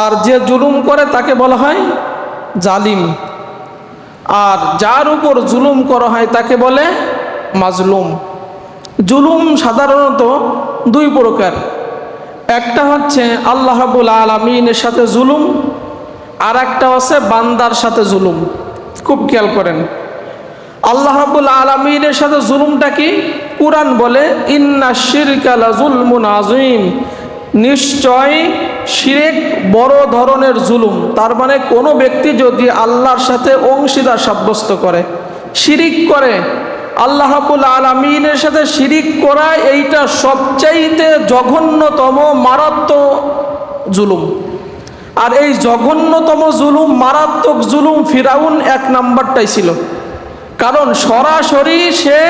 আর যে জুলুম করে তাকে বলা হয় জালিম, আর যার উপর জুলুম করা হয় তাকে বলে মাজলুম। জুলুম সাধারণত দুই প্রকার, একটা হচ্ছে আল্লাহ রাব্বুল আলামিনের সাথে জুলুম, আর একটা হচ্ছে বান্দার সাথে জুলুম। খুব খেয়াল করেন, আল্লাহ রাব্বুল আলামিনের সাথে জুলুমটা কি? কুরআন বলে ইন্না শিরকা লাযুলমুন আযীম, নিশ্চয় শিরক বড় ধরনের জুলুম। তার মানে কোনো ব্যক্তি যদি আল্লাহর সাথে অংশীদার সাব্যস্ত করে, শিরিক করে, আল্লাহ রাব্বুল আলামিনের সাথে শিরিক করা এইটা সবচাইতে জঘন্যতম মারাত্মক জুলুম। আর এই জঘন্যতম জুলুম, মারাত্মক জুলুম ফিরাউন এক নাম্বারটাই ছিল। কারণ সরাসরি সে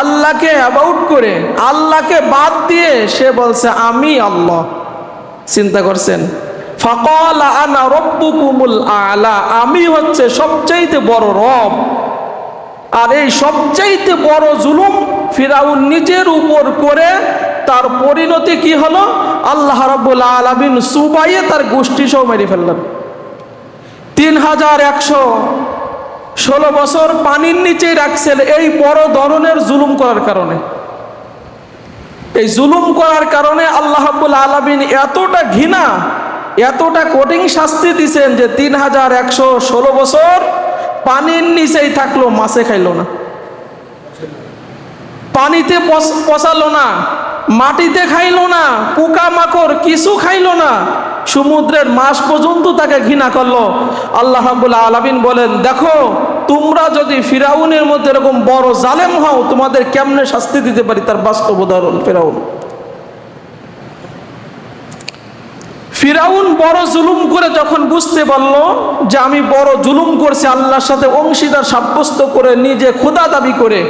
আল্লাহকে অ্যাবাউট করে, আল্লাহকে বাদ দিয়ে সে বলছে আমি আল্লাহ। চিন্তা করছেন? ফাকালা আনা রব্বুকুমুল আলা, আমি হচ্ছে সবচাইতে বড় রব। আর এই সবচাইতে বড় জুলুম ফিরাউন নিজের উপর করে তার পরিণতি কি হলো? আল্লাহ রাব্বুল আলামিন সুবাইয়ে তার গোষ্ঠী সহ মেরে ফেললেন। 3116 বছর পানির নিচেই রাখছেন এই বড় ধরনের জুলুম করার কারণে। এই জুলুম করার কারণে আল্লাহ রাব্বুল আলামিন এতটা ঘৃণা, এতটা কঠিন শাস্তি দিয়েছেন যে 3116 বছর পানির নিচেই থাকলো, মাছে খাইলো না, পানিতে পচালো না, মাটিতে খাইলো না, পোকা মাকড় কিছু খাইলো না, সমুদ্রের মাছ পর্যন্ত তাকে ঘৃণা করলো। আল্লাহ রাব্বুল আলামিন বলেন, দেখো তোমরা যদি ফিরাউনের মধ্যে এরকম বড় জালেম হও, তোমাদের কেমনে শাস্তি দিতে পারি তার বাস্তব উদাহরণ ফিরাউন। ফিরাউন বড় জুলুম করে যখন বুঝতে পারল যে আমি বড় জুলুম করছি, আল্লাহর সাথে অংশীদার সাব্যস্ত করে নিজে খোদা দাবি করে,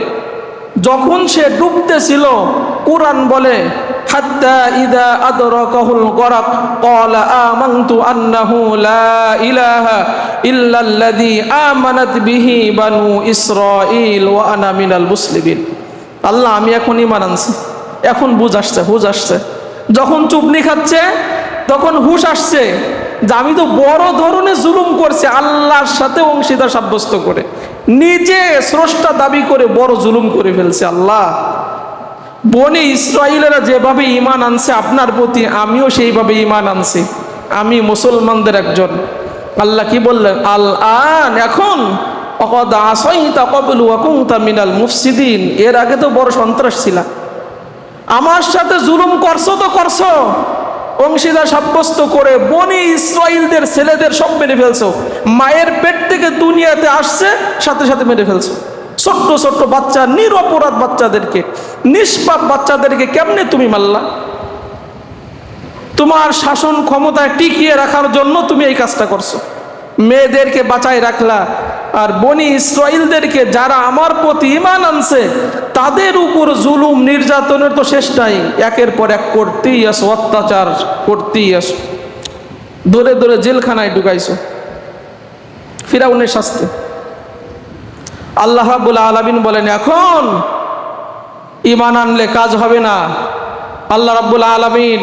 যখন সে ডুবতেছিল, কুরআন বলে হাত্তা ইদা আদরাকাহুল গরাক ক্বালা আমানতু আন্নাহু লা ইলাহা ইল্লাল্লাযী আমানাত বিহি বানু ইসরাঈল ওয়া আনা মিনাল মুসলিমিন। আল্লাহ আমি এখন ঈমান আনছি, এখন বুঝ আসছে, হুঁশ আসছে। যখন চুবনি খাচ্ছে তখন হুঁশ আসছে যে আমি তো বড় ধরনের জুলুম করছি, আল্লাহর সাথে অংশীদার সাব্যস্ত করে নিজে স্রষ্টা দাবি করে বড় জুলুম করে ফেলছে। আল্লাহ, বনি ইসরাইলেরা যেভাবে ঈমান আনছে আপনার প্রতি, আমিও সেইভাবে ঈমান আনছি, আমি মুসলমানদের একজন। আল্লাহ কি বললেন? আল আন, এখন অকদ আসাইতা ক্বাবলু ওয়া কুনতা মিনাল মুফসিদিন, এর আগে তো বড় সন্ত্রাস ছিলা, আমার সাথে জুলুম করছো তো করছো, অংশীদার সাব্যস্ত করে বনি ইসরাইলদের ছেলেদের সব মেরে ফেলছো, মায়ের পেট থেকে দুনিয়াতে আসছে সাথে সাথে মেরে ফেলছো, ছোট্ট ছোট্ট বাচ্চা, নিরপরাধ বাচ্চাদেরকে, নিষ্পাপ বাচ্চাদেরকে কেমনে তুমি মারলা? তোমার শাসন ক্ষমতায় টিকিয়ে রাখার জন্য তুমি এই কাজটা করছো, মেয়েদেরকে বাঁচায় রাখলা। আর বনি ইসরাইলদেরকে, যারা আমার প্রতি ঈমান আনছে, তাদের উপর জুলুম নির্যাতনের তো শেষ নাই, একের পর এক করতেই আসো, অত্যাচার করতেই আসো, ধরে ধরে জেলখানায় ঢুকাইছো ফিরাউনের শাস্তি। আল্লাহ রাব্বুল আলামিন বলেন, এখন ঈমান আনলে কাজ হবে না। আল্লাহ রাব্বুল আলামিন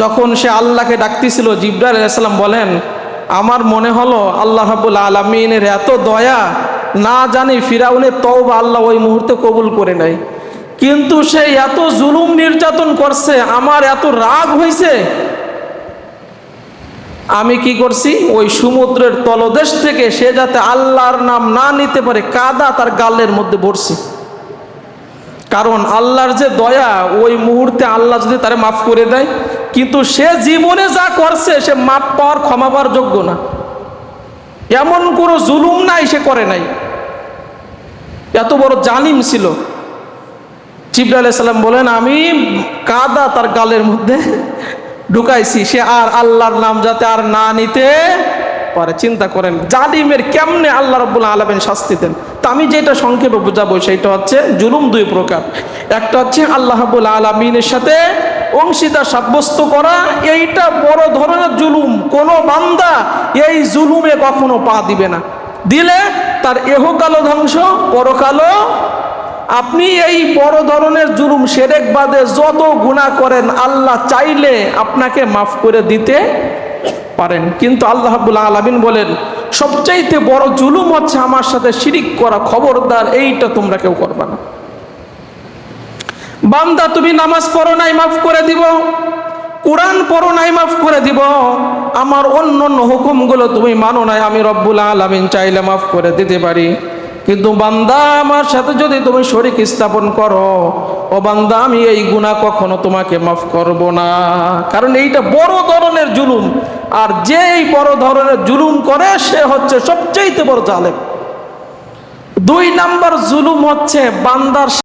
যখন সে আল্লাহকে ডাকতেছিল, জিবরাইল আলাইহিস সালাম বলেন, আমার মনে হলো আল্লাহ রাব্বুল আলামিনের এত দয়া, না জানি ফিরাউনের তওবা আল্লাহ ওই মুহূর্তে কবুল করে নাই, কিন্তু সে এত জুলুম নির্যাতন করছে, আমার এত রাগ হয়েছে, আমি কি করছি, ওই সমুদ্রের তলদেশ থেকে সে যাতে আল্লাহর নাম না নিতে পারে কাদা তার গালের মধ্যে ভরছি। কারণ আল্লাহর যে দয়া, ওই মুহূর্তে আল্লাহ যদি তারে মাফ করে দেয়, কিন্তু সে জীবনে যা করছে সে মাফ পাওয়ার, ক্ষমা পাওয়ার যোগ্য না। এমন কোনো জুলুম নাই সে করে নাই, এত বড় জালিম ছিল। জিবরাইল আলাইহিস সালাম বলেন, আমি কাদা তার গালের মধ্যে ঢুকাইছি, সে আর আল্লাহর নাম যাতে আর না নিতে পারে। চিন্তা করেন জালিমের কেমনে আল্লাহ রাব্বুল আলামিন শাস্তি দেন। তা আমি যেটা সংক্ষেপে বোঝাবো সেটা হচ্ছে জুলুম দুই প্রকার, একটা হচ্ছে আল্লাহ রাব্বুল আলামিনের সাথে অংশীদার সাব্যস্ত করা, এইটা বড় ধরনের জুলুম, কোনো বান্দা এই জুলুমে কখনো পা দিবে না, দিলে তার এহকালও ধ্বংস, পরকালও। আপনি এই বড় ধরনের জুলুম, শিরক বাদে যত গুনাহ করেন, আল্লাহ চাইলে আপনাকে মাফ করে দিতে পারেন। কিন্তু আল্লাহ রাব্বুল আলামিন বলেন সবচাইতে বড় জুলুম হচ্ছে আমার সাথে শিরিক করা, খবরদার এইটা তোমরা কেউ করবে না। বান্দা তুমি নামাজ পড়ো নাই, মাফ করে দিব। কোরআন পড়ো নাই, মাফ করে দিব। আমার অন্য অন্য হুকুমগুলো তুমি মানো নাই, আমি রব্বুল আলামিন চাইলে মাফ করে দিতে পারি। কিন্তু বান্দা আমার সাথে যদি তুমি শরীক স্থাপন করো, ও বান্দা আমি এই গুনাহ কখনো তোমাকে মাফ করব না। কারণ এইটা বড় ধরনের জুলুম, আর যেই বড় ধরনের জুলুম করে সে হচ্ছে সবচেয়ে বড় জালেম। 2 নাম্বার জুলুম হচ্ছে বান্দার